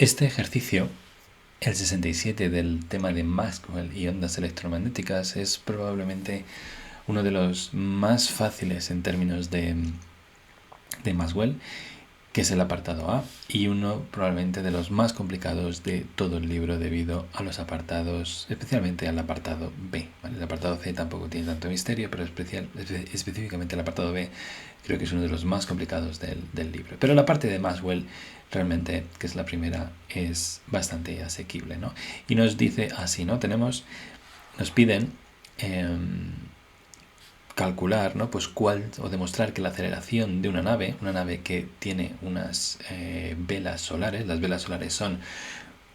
Este ejercicio, el 67 del tema de Maxwell y ondas electromagnéticas, es probablemente uno de los más fáciles en términos de Maxwell, que es el apartado A, y uno probablemente de los más complicados de todo el libro debido a los apartados, especialmente al apartado B. ¿Vale? El apartado C tampoco tiene tanto misterio, pero específicamente el apartado B creo que es uno de los más complicados del libro. Pero la parte de Maxwell realmente, que es la primera, es bastante asequible, ¿no? Y nos dice así, ¿no? Nos piden calcular, ¿no? Pues o demostrar que la aceleración de una nave que tiene unas velas solares, las velas solares son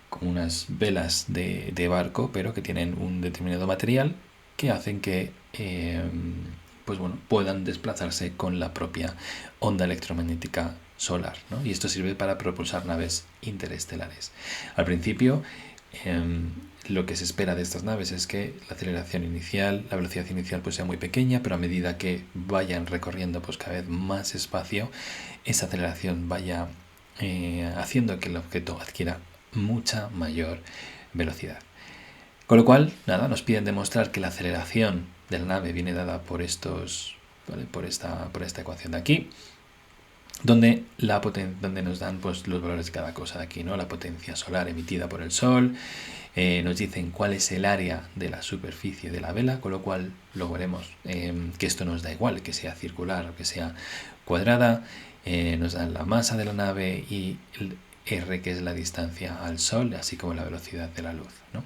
como unas velas de barco, pero que tienen un determinado material que hacen que pues bueno, puedan desplazarse con la propia onda electromagnética solar, ¿no? Y esto sirve para propulsar naves interestelares. Al principio, lo que se espera de estas naves es que la aceleración inicial, la velocidad inicial pues sea muy pequeña, pero a medida que vayan recorriendo pues cada vez más espacio, esa aceleración vaya haciendo que el objeto adquiera mucha mayor velocidad. Con lo cual, nada, nos piden demostrar que la aceleración de la nave viene dada por ¿vale? por esta ecuación de aquí, donde nos dan pues los valores de cada cosa de aquí, ¿no? La potencia solar emitida por el Sol, nos dicen cuál es el área de la superficie de la vela, con lo cual luego veremos que esto nos da igual, que sea circular o que sea cuadrada, nos dan la masa de la nave y el R, que es la distancia al Sol, así como la velocidad de la luz, ¿no?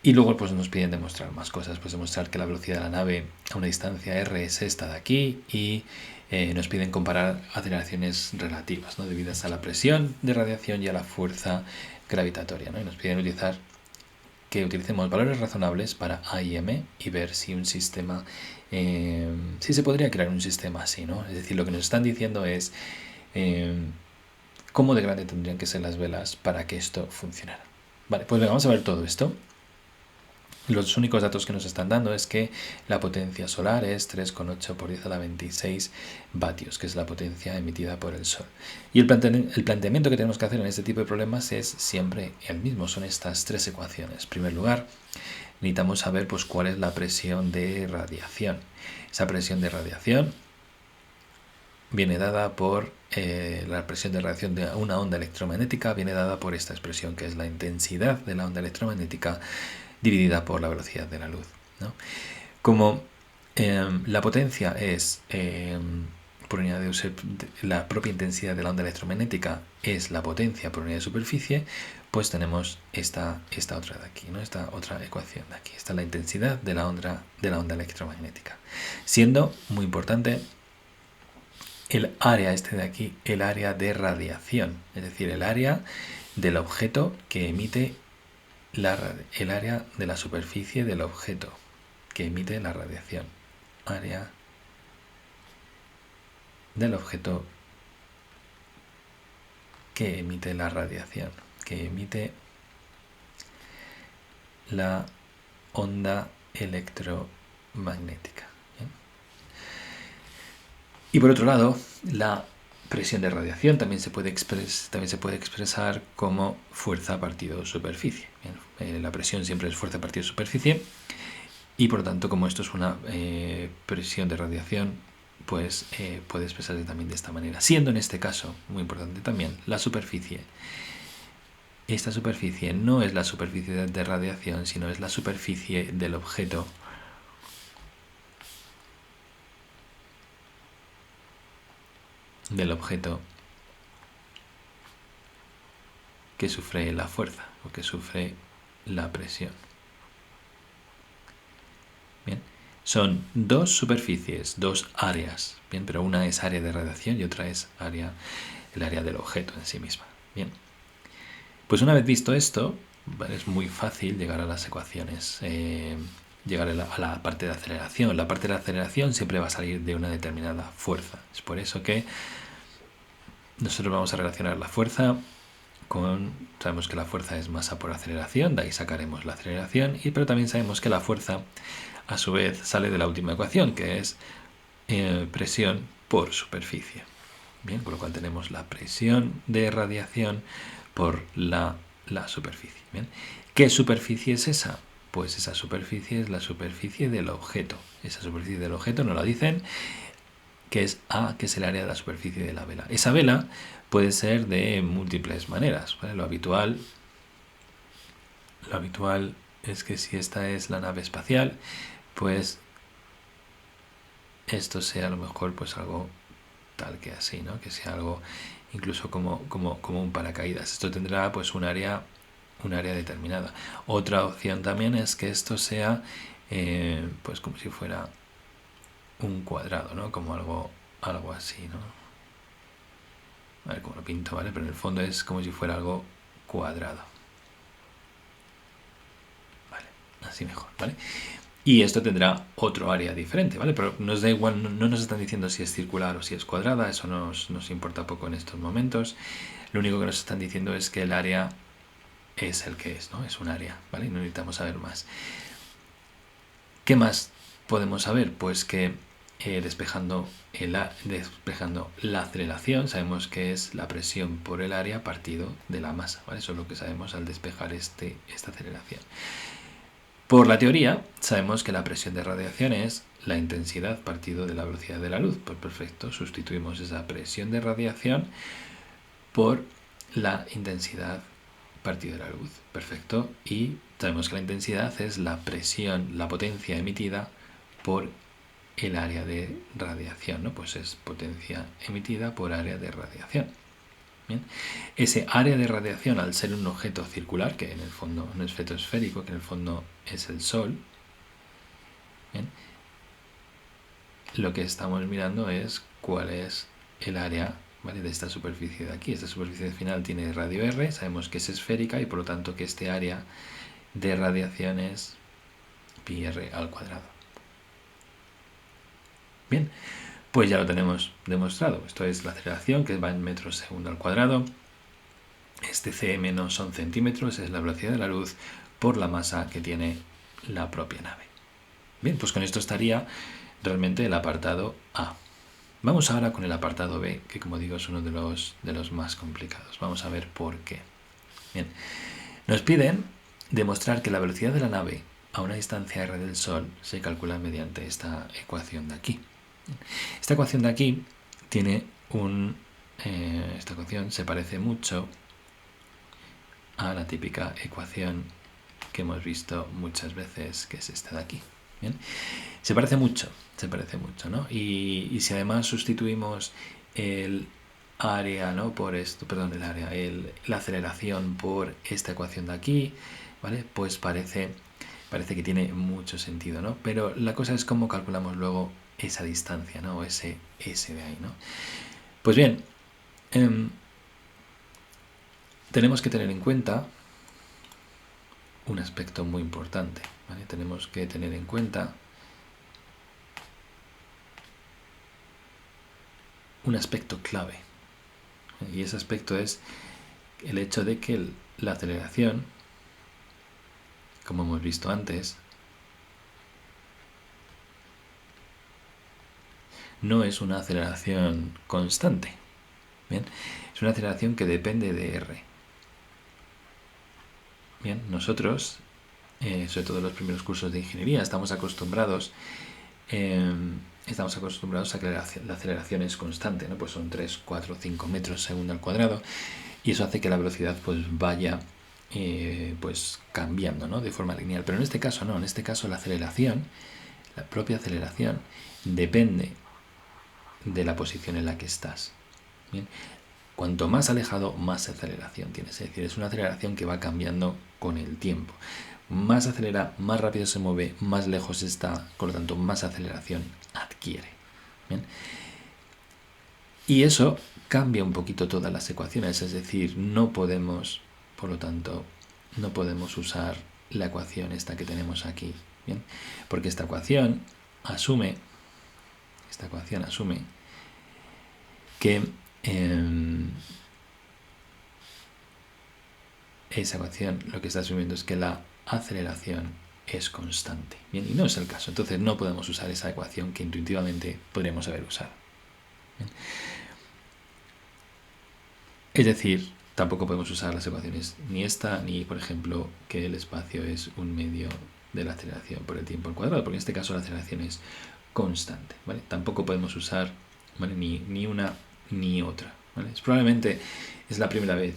Y luego pues nos piden demostrar más cosas, pues demostrar que la velocidad de la nave a una distancia r es esta de aquí y nos piden comparar aceleraciones relativas, ¿no? Debidas a la presión de radiación y a la fuerza gravitatoria, ¿no? Y nos piden que utilicemos valores razonables para A y M y ver si un sistema, si se podría crear un sistema así, ¿no? Es decir, lo que nos están diciendo es cómo de grande tendrían que ser las velas para que esto funcionara. Vale, pues vamos a ver todo esto. Los únicos datos que nos están dando es que la potencia solar es 3,8 por 10 a la 26 vatios, que es la potencia emitida por el Sol. Y el planteamiento que tenemos que hacer en este tipo de problemas es siempre el mismo, son estas tres ecuaciones. En primer lugar, necesitamos saber pues, cuál es la presión de radiación. Esa presión de radiación viene dada por la presión de radiación de una onda electromagnética, viene dada por esta expresión que es la intensidad de la onda electromagnética dividida por la velocidad de la luz, ¿no? Como la potencia es por unidad la propia intensidad de la onda electromagnética es la potencia por unidad de superficie, pues tenemos esta otra de aquí, ¿no? Esta otra ecuación de aquí. Esta es la intensidad de la onda electromagnética. Siendo muy importante el área de aquí, el área de radiación, es decir, el área del objeto que emite el área de la superficie del objeto que emite la radiación. Área del objeto que emite la radiación, que emite la onda electromagnética. ¿Bien? Y por otro lado, la presión de radiación también se puede expresar como fuerza partido superficie. Bien, la presión siempre es fuerza partido superficie y por lo tanto, como esto es una presión de radiación, pues puede expresarse también de esta manera. Siendo en este caso, muy importante también, la superficie. Esta superficie no es la superficie de radiación, sino es la superficie del objeto que sufre la fuerza o que sufre la presión. Bien, son dos superficies, dos áreas, bien, pero una es área de radiación y otra es el área del objeto en sí misma. Bien, pues una vez visto esto, es muy fácil llegar a las ecuaciones, llegar a la parte de aceleración. La parte de aceleración siempre va a salir de una determinada fuerza. Es por eso que nosotros vamos a relacionar la fuerza sabemos que la fuerza es masa por aceleración, de ahí sacaremos la aceleración, pero también sabemos que la fuerza a su vez sale de la última ecuación, que es presión por superficie. Bien, con lo cual tenemos la presión de radiación por la superficie. Bien, ¿qué superficie es esa? Pues esa superficie es la superficie del objeto. Esa superficie del objeto nos la dicen, que es A, que es el área de la superficie de la vela. Esa vela puede ser de múltiples maneras, ¿vale? Lo habitual es que si esta es la nave espacial, pues esto sea a lo mejor pues algo tal que así, ¿no? Que sea algo incluso como un paracaídas. Esto tendrá pues un área determinada. Otra opción también es que esto sea pues como si fuera un cuadrado, ¿no? Como algo así, ¿no? A ver cómo lo pinto, ¿vale? Pero en el fondo es como si fuera algo cuadrado. Vale, así mejor, ¿vale? Y esto tendrá otro área diferente, ¿vale? Pero nos da igual, no nos están diciendo si es circular o si es cuadrada, eso nos importa poco en estos momentos. Lo único que nos están diciendo es que el área es el que es, ¿no? Es un área, ¿vale? No necesitamos saber más. ¿Qué más podemos saber? Pues que despejando la aceleración, sabemos que es la presión por el área partido de la masa, ¿vale? Eso es lo que sabemos al despejar esta aceleración. Por la teoría, sabemos que la presión de radiación es la intensidad partido de la velocidad de la luz. Pues perfecto, sustituimos esa presión de radiación por la intensidad partido de la luz. Perfecto. Y sabemos que la intensidad es la presión, la potencia emitida por el área de radiación, ¿no? Pues es potencia emitida por área de radiación. Bien. Ese área de radiación, al ser un objeto circular, que en el fondo no es objeto esférico, que en el fondo es el Sol, bien, lo que estamos mirando es cuál es el área, ¿vale? De esta superficie de aquí. Esta superficie final tiene radio R, sabemos que es esférica y por lo tanto que este área de radiación es pi r al cuadrado. Bien, pues ya lo tenemos demostrado. Esto es la aceleración, que va en metros segundo al cuadrado. Este cm no son centímetros, es la velocidad de la luz por la masa que tiene la propia nave. Bien, pues con esto estaría realmente el apartado A. Vamos ahora con el apartado B, que como digo es uno de los más complicados. Vamos a ver por qué. Bien, nos piden demostrar que la velocidad de la nave a una distancia r del Sol se calcula mediante esta ecuación de aquí. Esta ecuación de aquí tiene esta ecuación se parece mucho a la típica ecuación que hemos visto muchas veces, que es esta de aquí. ¿Bien? Se parece mucho, ¿no? Y si además sustituimos el área, ¿no? Por esto, perdón, el área, la aceleración por esta ecuación de aquí, ¿vale? Pues parece que tiene mucho sentido, ¿no? Pero la cosa es cómo calculamos luego esa distancia, ¿no? O ese de ahí, ¿no? Pues bien, tenemos que tener en cuenta un aspecto muy importante, ¿vale? Tenemos que tener en cuenta un aspecto clave, y ese aspecto es el hecho de que la aceleración, como hemos visto antes, no es una aceleración constante. Bien, es una aceleración que depende de r. Bien, nosotros, sobre todo en los primeros cursos de ingeniería, estamos acostumbrados a que la aceleración es constante, ¿no? Pues son 3, 4, 5 metros segundo al cuadrado, y eso hace que la velocidad pues vaya pues cambiando, ¿no? De forma lineal. Pero en este caso no, en este caso la propia aceleración, depende de la posición en la que estás. Bien, cuanto más alejado, más aceleración tienes. Es decir, es una aceleración que va cambiando con el tiempo. Más acelera, más rápido se mueve, más lejos está, por lo tanto, más aceleración adquiere. ¿Bien? Y eso cambia un poquito todas las ecuaciones, es decir, no podemos, por lo tanto, no podemos usar la ecuación esta que tenemos aquí, ¿bien? Porque esta ecuación asume que esa ecuación lo que está asumiendo es que la aceleración es constante. Bien, y no es el caso. Entonces no podemos usar esa ecuación que intuitivamente podríamos haber usado. Bien. Es decir, tampoco podemos usar las ecuaciones ni esta, ni, por ejemplo, que el espacio es un medio de la aceleración por el tiempo al cuadrado, porque en este caso la aceleración es constante, ¿vale? Tampoco podemos usar, ¿vale?, ni una ni otra, ¿vale? Probablemente es la primera vez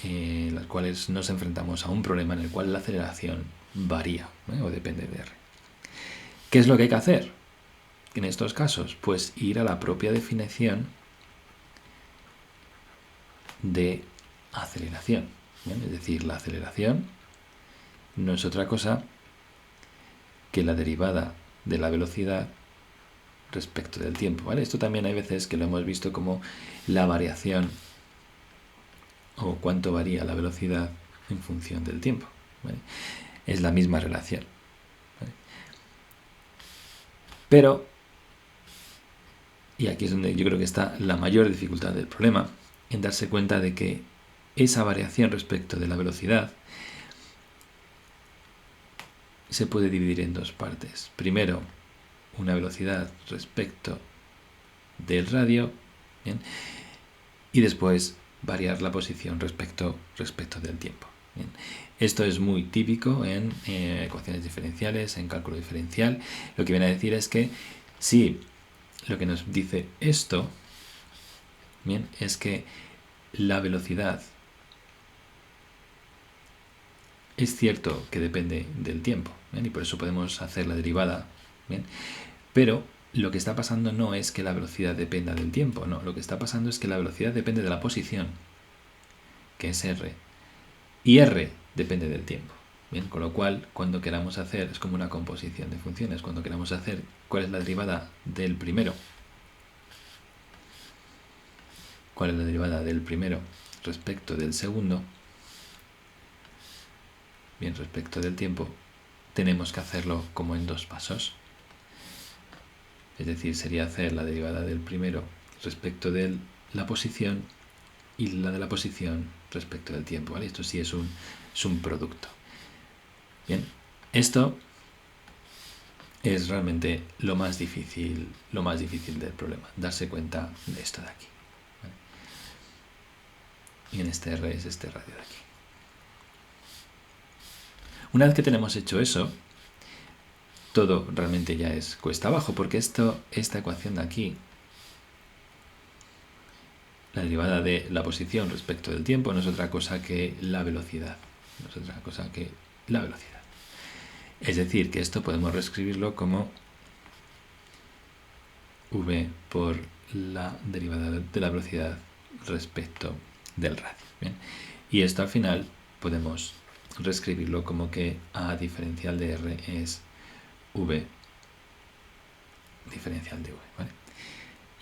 en las cuales nos enfrentamos a un problema en el cual la aceleración varía, ¿vale?, o depende de R. ¿Qué es lo que hay que hacer en estos casos? Pues ir a la propia definición de aceleración, ¿vale? Es decir, la aceleración no es otra cosa que la derivada de la velocidad respecto del tiempo, ¿vale? Esto también hay veces que lo hemos visto como la variación o cuánto varía la velocidad en función del tiempo, ¿vale? Es la misma relación, ¿vale? Pero, y aquí es donde yo creo que está la mayor dificultad del problema, en darse cuenta de que esa variación respecto de la velocidad se puede dividir en dos partes. Primero, una velocidad respecto del radio, ¿bien?, y después variar la posición respecto del tiempo, ¿bien? Esto es muy típico en ecuaciones diferenciales, en cálculo diferencial. Lo que viene a decir es que si lo que nos dice esto, ¿bien?, es que la velocidad es cierto que depende del tiempo, ¿bien?, y por eso podemos hacer la derivada, ¿bien?, pero lo que está pasando no es que la velocidad dependa del tiempo, no, lo que está pasando es que la velocidad depende de la posición, que es r, y r depende del tiempo. Bien, con lo cual, cuando queramos hacer, es como una composición de funciones, cuando queramos hacer cuál es la derivada del primero, cuál es la derivada del primero respecto del segundo, bien, respecto del tiempo, tenemos que hacerlo como en dos pasos. Es decir, sería hacer la derivada del primero respecto de la posición y la de la posición respecto del tiempo, ¿vale? Esto sí es un producto. Bien, esto es realmente lo más difícil del problema, darse cuenta de esto de aquí, ¿vale? Y en este R es este radio de aquí. Una vez que tenemos hecho eso, todo realmente ya es cuesta abajo, porque esta ecuación de aquí, la derivada de la posición respecto del tiempo, no es otra cosa que la velocidad. No es otra cosa que la velocidad. Es decir, que esto podemos reescribirlo como v por la derivada de la velocidad respecto del radio, ¿bien? Y esto al final podemos reescribirlo como que a diferencial de r es v diferencial de v, ¿vale?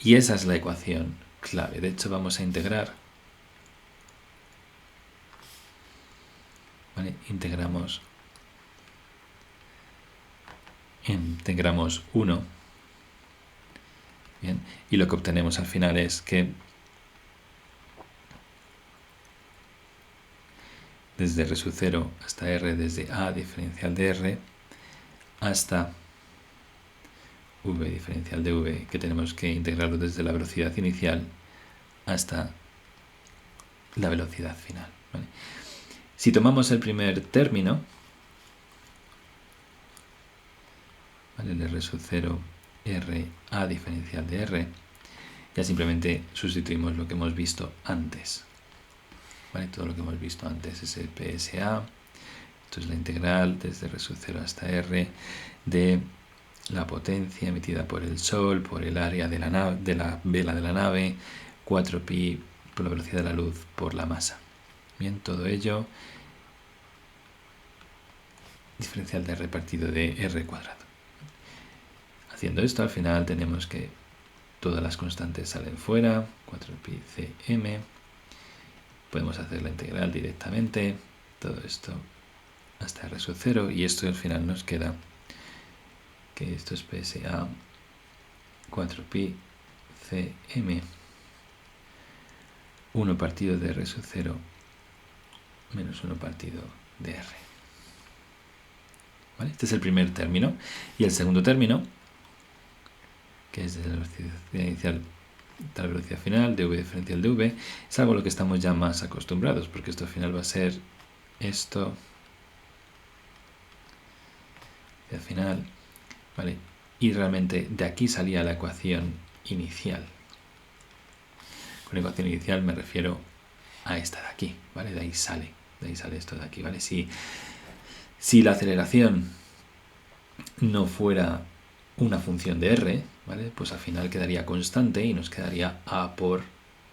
Y esa es la ecuación clave. De hecho, vamos a integrar, ¿vale? Integramos 1, ¿bien? Y lo que obtenemos al final es que desde r sub 0 hasta r, desde a diferencial de r hasta v diferencial de v, que tenemos que integrarlo desde la velocidad inicial hasta la velocidad final, ¿vale? Si tomamos el primer término, ¿vale?, el r sub 0, r a diferencial de r, ya simplemente sustituimos lo que hemos visto antes, ¿vale? Todo lo que hemos visto antes es el PSA. Esto es la integral desde r sub 0 hasta r de la potencia emitida por el Sol, por el área de la vela de la nave, 4pi por la velocidad de la luz por la masa. Bien, todo ello diferencial de r partido de r cuadrado. Haciendo esto, al final tenemos que todas las constantes salen fuera, 4pi cm. Podemos hacer la integral directamente, todo esto hasta r sub 0, y esto al final nos queda que esto es PSA 4pi cm 1 partido de r sub 0 menos 1 partido de r. ¿Vale? Este es el primer término. Y el segundo término, que es de la velocidad inicial tal velocidad final, dv diferencial de v, es algo a lo que estamos ya más acostumbrados, porque esto al final va a ser esto, al final, ¿vale? Y realmente de aquí salía la ecuación inicial. Con ecuación inicial me refiero a esta de aquí, ¿vale? De ahí sale esto de aquí, ¿vale? Si la aceleración no fuera una función de r, ¿vale? Pues al final quedaría constante y nos quedaría a por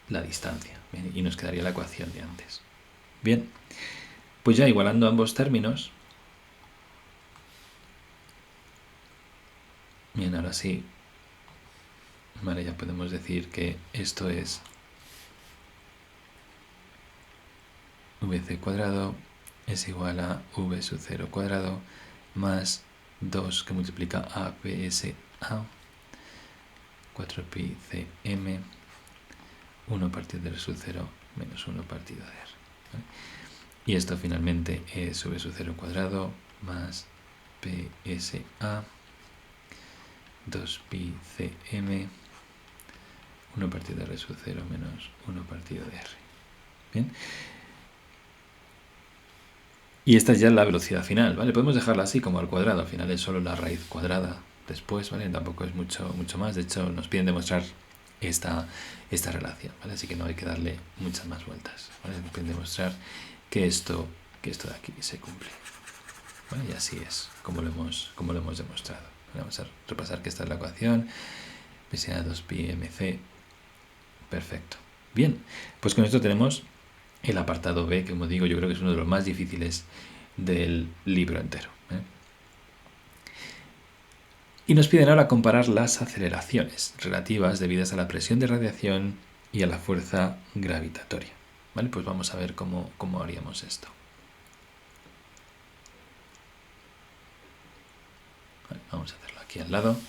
la distancia, ¿bien? Y nos quedaría la ecuación de antes. Bien, pues ya igualando ambos términos, bien, ahora sí, vale, ya podemos decir que esto es vc cuadrado es igual a v sub 0 cuadrado más 2 que multiplica a ps a 4pi cm 1 partido de r sub 0 menos 1 partido de r, ¿vale? Y esto finalmente es v sub 0 cuadrado más psa 2pi cm 1 partido de r sub 0 menos 1 partido de r. Bien. Y esta es ya la velocidad final, ¿vale? Podemos dejarla así como al cuadrado, al final es solo la raíz cuadrada después, ¿vale? Tampoco es mucho más, de hecho nos piden demostrar esta relación, ¿vale? Así que no hay que darle muchas más vueltas, ¿vale? Nos piden demostrar que esto de aquí se cumple, ¿vale? Y así es como lo hemos demostrado. Vamos a repasar que esta es la ecuación, PSA 2pi mc, perfecto. Bien, pues con esto tenemos el apartado B, que como digo, yo creo que es uno de los más difíciles del libro entero, ¿eh? Y nos piden ahora comparar las aceleraciones relativas debidas a la presión de radiación y a la fuerza gravitatoria, ¿vale? Pues vamos a ver cómo haríamos esto. Vale, vamos a hacerlo aquí al lado.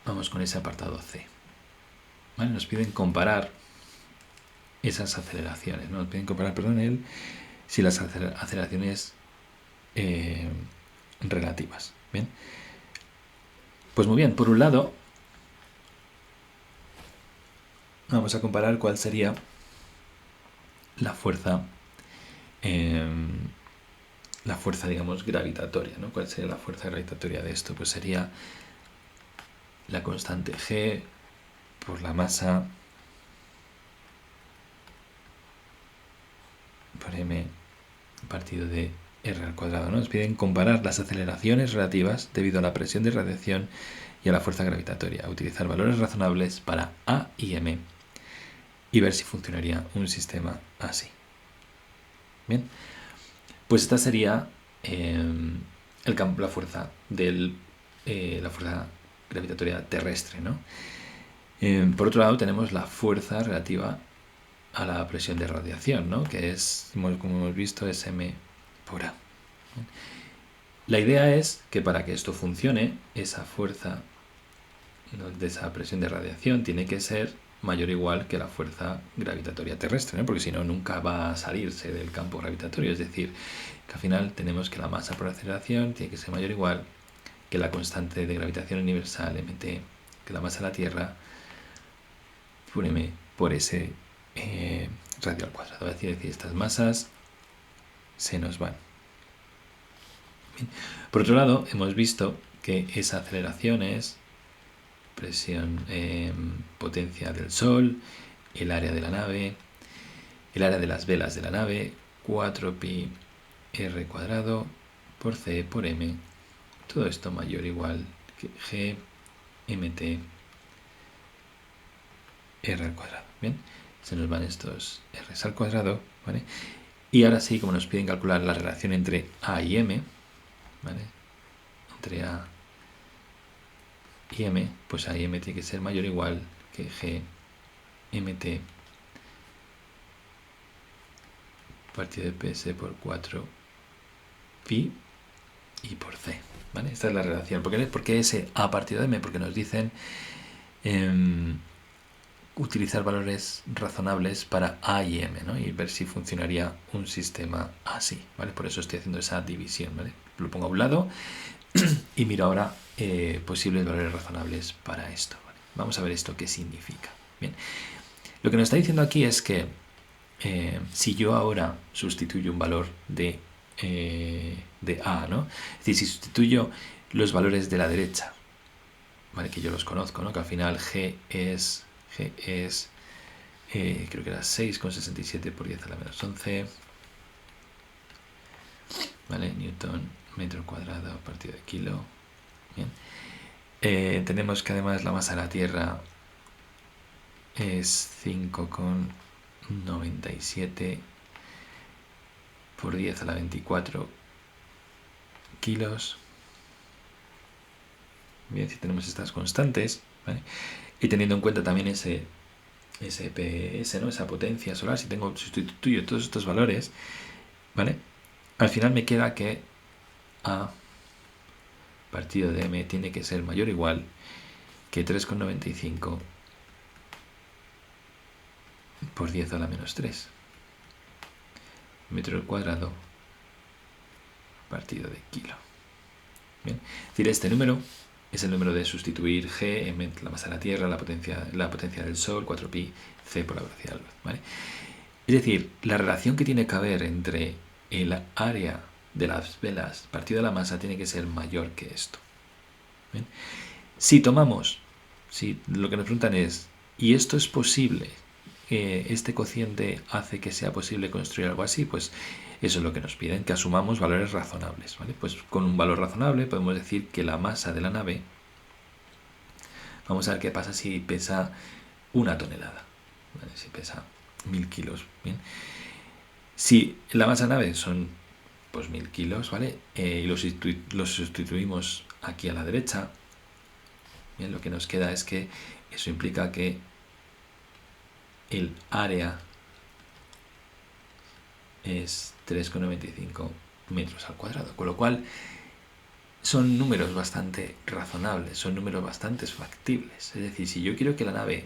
Vamos con ese apartado C. ¿Vale? Nos piden comparar esas aceleraciones, ¿no? Nos piden comparar, si las aceleraciones relativas. Bien, pues muy bien, por un lado vamos a comparar cuál sería la fuerza digamos gravitatoria, ¿no? ¿Cuál sería la fuerza gravitatoria de esto? Pues sería la constante g por la masa por m partido de r al cuadrado, ¿no? Nos piden comparar las aceleraciones relativas debido a la presión de radiación y a la fuerza gravitatoria, utilizar valores razonables para a y m y ver si funcionaría un sistema así. Bien, pues esta sería la fuerza la fuerza gravitatoria terrestre, ¿no? Por otro lado tenemos la fuerza relativa a la presión de radiación, ¿no? Que es, como hemos visto, es m por a. La idea es que para que esto funcione, esa fuerza de esa presión de radiación tiene que ser mayor o igual que la fuerza gravitatoria terrestre, ¿no? Porque si no, nunca va a salirse del campo gravitatorio. Es decir, que al final tenemos que la masa por aceleración tiene que ser mayor o igual que la constante de gravitación universal, mt, que la masa de la Tierra por m por ese radio al cuadrado. Es decir, estas masas se nos van. Bien. Por otro lado, hemos visto que esa aceleración es presión, potencia del Sol, el área de la nave, el área de las velas de la nave, 4pi r cuadrado por c por m, todo esto mayor o igual que g mt r al cuadrado. Bien, se nos van estos r al cuadrado, ¿vale? Y ahora sí, como nos piden calcular la relación entre a y m, ¿vale? Entre a y m, pues a y m tiene que ser mayor o igual que g mt partido de ps por 4 pi y por c, ¿vale? Esta es la relación. ¿Por qué ese a partido de m? Porque nos dicen utilizar valores razonables para a y m, ¿no? Y ver si funcionaría un sistema así, ¿vale? Por eso estoy haciendo esa división, ¿vale? Lo pongo a un lado y miro ahora posibles valores razonables para esto, ¿vale? Vamos a ver esto qué significa. Bien, lo que nos está diciendo aquí es que si yo ahora sustituyo un valor de A, ¿no? Es decir, si sustituyo los valores de la derecha, ¿vale? Que yo los conozco, ¿no? Que al final G es creo que era 6,67 por 10 a la menos 11, ¿vale? Newton metro cuadrado partido de kilo. Bien. Tenemos que además la masa de la Tierra es 5,97 por 10 a la 24 kilos. Bien, si tenemos estas constantes, ¿vale? Y teniendo en cuenta también ese PS, ¿no? Esa potencia solar, si sustituyo todos estos valores, ¿vale? Al final me queda que A partido de M tiene que ser mayor o igual que 3,95 por 10 a la menos 3 metro al cuadrado partido de kilo. Bien, es decir, este número es el número de sustituir G en la masa de la Tierra, la potencia del Sol, 4pi, C por la velocidad de la luz, ¿vale? Es decir, la relación que tiene que haber entre el área de las velas partido de la masa tiene que ser mayor que esto. ¿Bien? Si lo que nos preguntan es, ¿y esto es posible? ¿Este cociente hace que sea posible construir algo así? Pues eso es lo que nos piden, que asumamos valores razonables, ¿vale? Pues con un valor razonable podemos decir que la masa de la nave, vamos a ver qué pasa si pesa 1 tonelada, ¿vale? Si pesa 1000 kilos, ¿bien? Si la masa de la nave son pues 1000 kilos, ¿vale? Y los sustituimos aquí a la derecha, bien, lo que nos queda es que eso implica que el área es 3,95 metros al cuadrado, con lo cual son números bastante razonables, son números bastante factibles. Es decir, si yo quiero que la nave